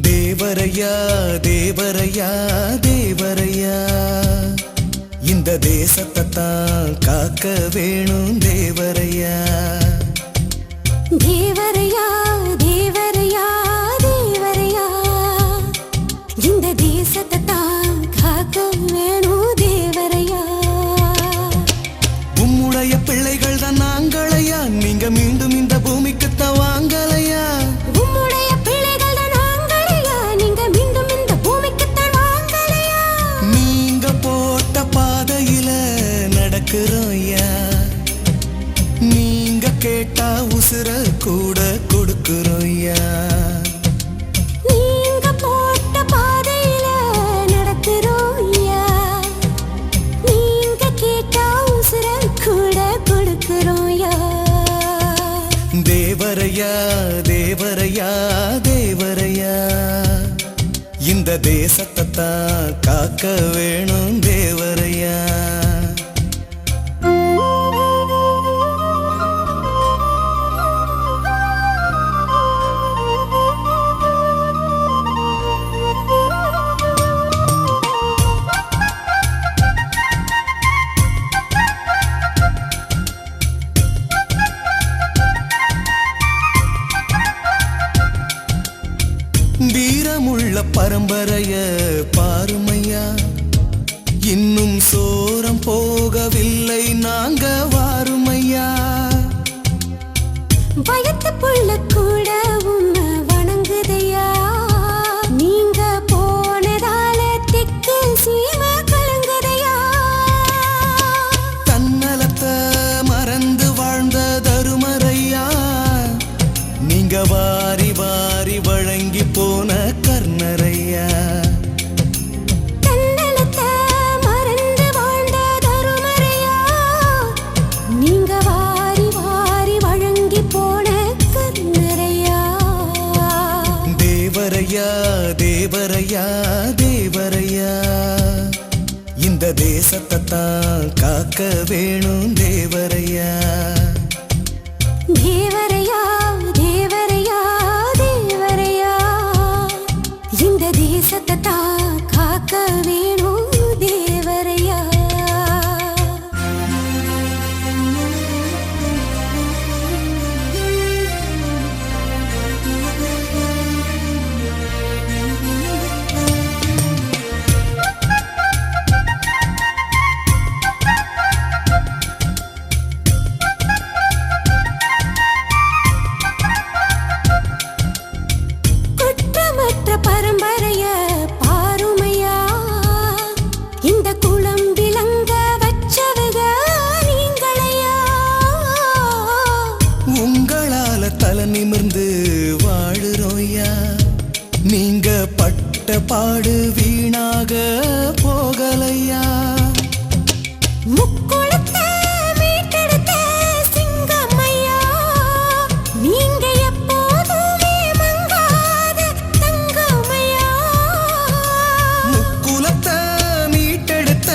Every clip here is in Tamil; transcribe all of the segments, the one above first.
தேவரையா தேவரையா தேவரையா இந்த தேசத்தை தான் காக்க வேணும் தேவரையா. தேவரையா தேவரையா தேவரையா இந்த தேசத்தை தான் காக்க வேணும் தேவரையா. உம்முடைய பிள்ளைகள் தான் நாங்களையா, நீங்க மீண்டும் இந்த பூமிக்கு தான் வாங்கலையா. உம்முடைய பிள்ளைகள் தான் நாங்களையா, நீங்க மீண்டும் இந்த பூமிக்கு தான் வாங்கலையா. நீங்க போட்ட பாதையில நடக்கிறோம்யா, நீங்க கேட்டா உசுர கூட கொடுக்கிறோம்யா. நீங்க போட்ட பாதையில நடக்கிறோம்யா, நீங்க கேட்டா உசுர கூட கொடுக்கிறோம்யா. தேவரையா தேவரையா தேவரையா இந்த தேசத்தை தான் காக்க வேணும் தேவரையா. வீரமுள்ள பரம்பரைய பாருமையா, இன்னும் சோரம் போகவில்லை நாங்க வாருமையா. வயத்து புள்ள கூட உன்னை வணங்குதையா, நீங்க போனதால திக்கு சீம கலங்குதையா. தன்னலத்தை மறந்து வாழ்ந்த தருமரையா, நீங்க வாரி வாரி வழங்கி போன கர்ணரையா. தன்னலத்தை மறந்து வாழ்ந்த தருமரையா, நீங்க வாரி வாரி வழங்கி போன கர்ணரையா. தேவரையா தேவரையா தேவரையா இந்த தேசத்தை தான் காக்க வேணும் தேவரையா. தேவரையா தேவரையா தேவரையா இந்த தேசத்தை தான் காக்க வேணும் தேவரையா. குற்றமற்ற பரம்பரைய பாருமையா, இந்த குளம் விளங்க வச்சவக நீங்களையா. உங்களால தலை நிமிர்ந்து வாழுறோயா, நீங்க பட்ட பாடு வீணாக போகலையா. முக்குளத்தை மீட்டெடுத்த சிங்கம்மையா, நீங்க எப்போதுமே மங்காத தங்கம்மையா. முக்குலத்தை மீட்டெடுத்த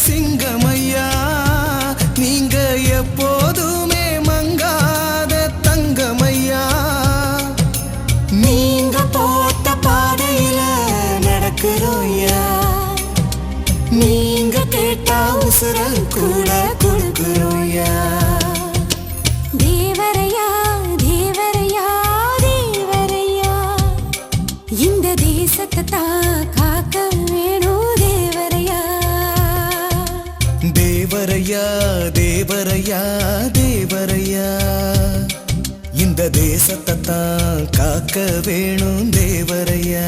சிங்கமையா, நீங்க எப்போதுமே மங்காத தங்கமையா. நீங்க போட்ட பாதையில நடக்கிறோம்யா, நீங்க கேட்டா உசுர கூட கொடுக்கிறோம்யா. தேவரையா தேவரையா தேவரையா இந்த தேசத்தை தான் காக்க வேணும் தேவரையா. தேவரையா தேவரையா தேவரையா இந்த தேசத்தை தான் காக்க வேணும் தேவரையா.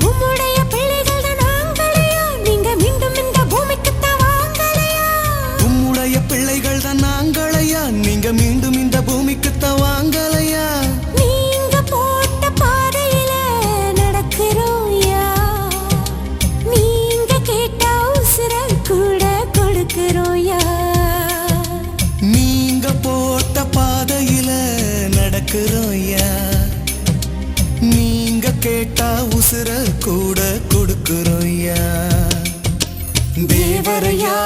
உம்முடைய பிள்ளைகள் தான் நாங்களையா, நீங்க மீண்டும் இந்த பூமிக்கு தான் வாங்கலையா. உம்முடைய பிள்ளைகள் தான் நாங்களையா, நீங்க மீண்டும் இந்த பூமிக்கு தான் வாங்கலையா. நீங்க போட்ட பாதையில நடக்கிறோம்யா, நீங்க கேட்டா உசுர கூட கொடுக்கிறோம்யா. நீங்க போட்ட பாதையில நடக்கிறோம்யா, நீங்க கேட்டா உசுர கூட கொடுக்கிறோம்யா. தேவரையா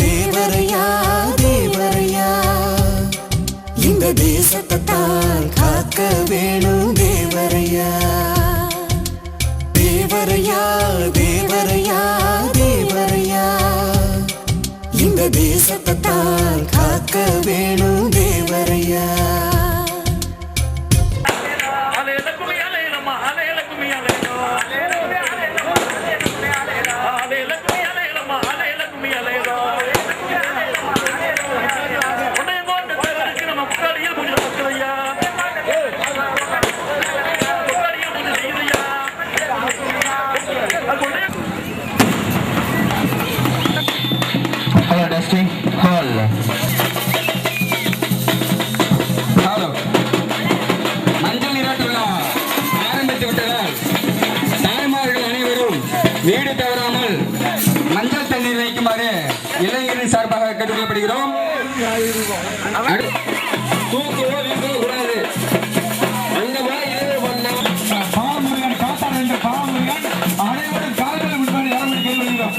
தேவரையா தேவரையா இந்த தேசத்தை தான் காக்க வேணும் தேவரையா. தேவரையா தேவரையா தேவரையா இந்த தேசத்தை தான் காக்க வேணும் தேவரையா வீடு தவறாமல் மஞ்சள் தண்ணீர் வைக்குமாறு இளைஞரின் சார்பாக கேட்டுக்கொள்ளப்படுகிறோம். கூடாது அந்த பாமுருகன் காத்தார் என்ற பாமுருகன் அனைவரும் கால்களை முன்பாடு யாரும் கேள்விக்கிறோம்.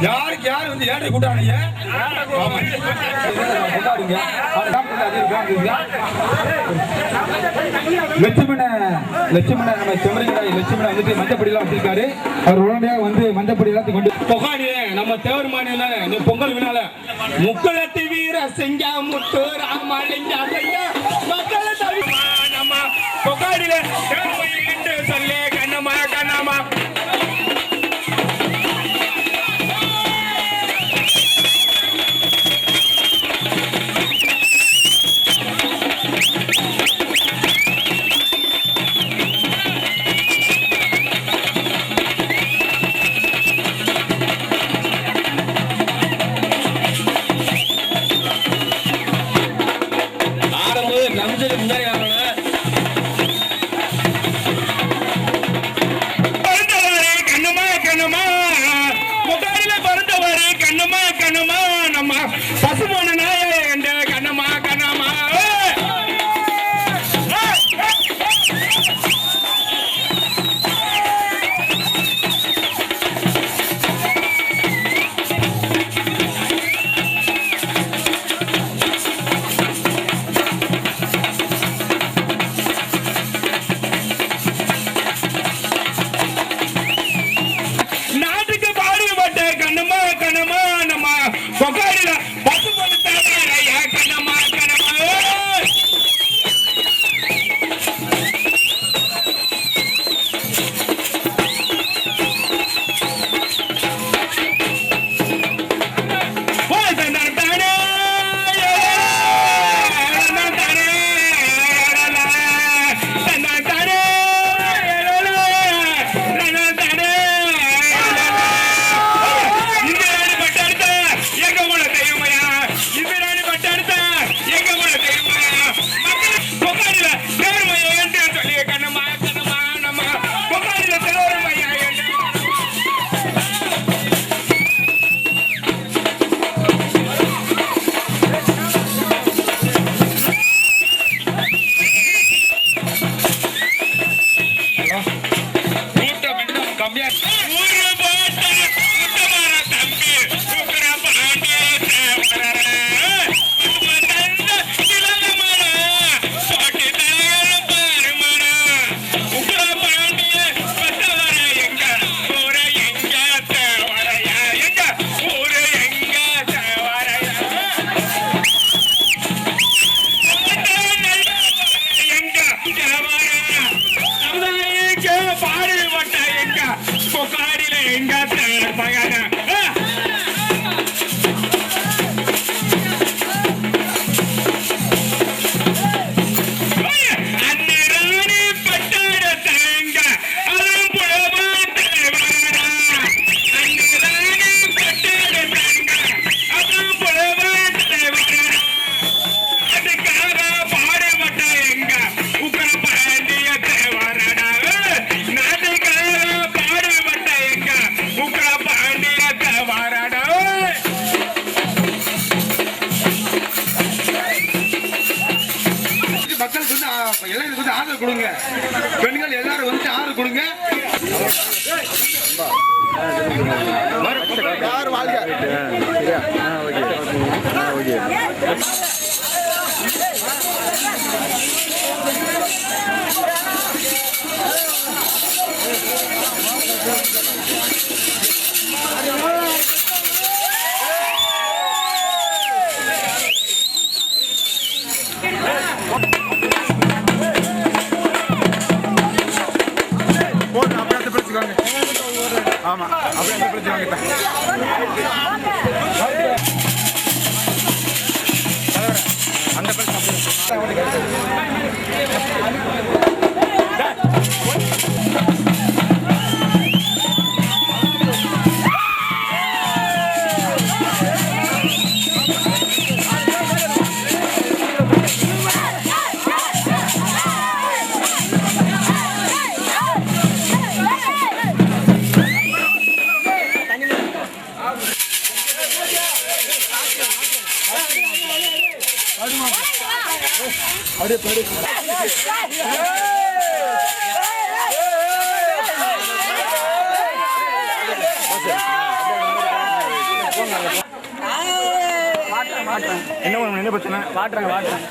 யாருக்கு யாரு வந்து ஏழை கூட்டாங்க லட்சுமண நம்ம செம்மறிக்காய் லட்சுமண வந்துட்டு மஞ்சப்படியெல்லாம் வச்சிருக்காரு. அவர் உடனடியாக வந்து மஞ்சப்படி எல்லாத்தையும் கொண்டு பொங்காடியே நம்ம தேவர் மாநில பொங்கல் வினால முக்களத்து வீர செஞ்சா முத்து ராமலிங்க மக்களை நம்ம பொங்காடியில சொல்லி கண்ணம்மா கண்ணம்மா பசுமான நாய என்ற கண்ணம்மா கண்ணம்மா நாட்டுக்கு பாடுபட்ட கண்ணம்மா கண்ணம்மா நம்ம பொக்காடில எல்லாரும் கொஞ்சம் ஆதரவு கொடுங்க. பெண்கள் எல்லாரும் வந்து ஆதரவு கொடுங்க. யார் வாழ்க. ஆமா அப்படியே அந்த பிரச்சனை அந்த என்ன பிரச்சனை வாட்டுறாங்க வாட்டுறாங்க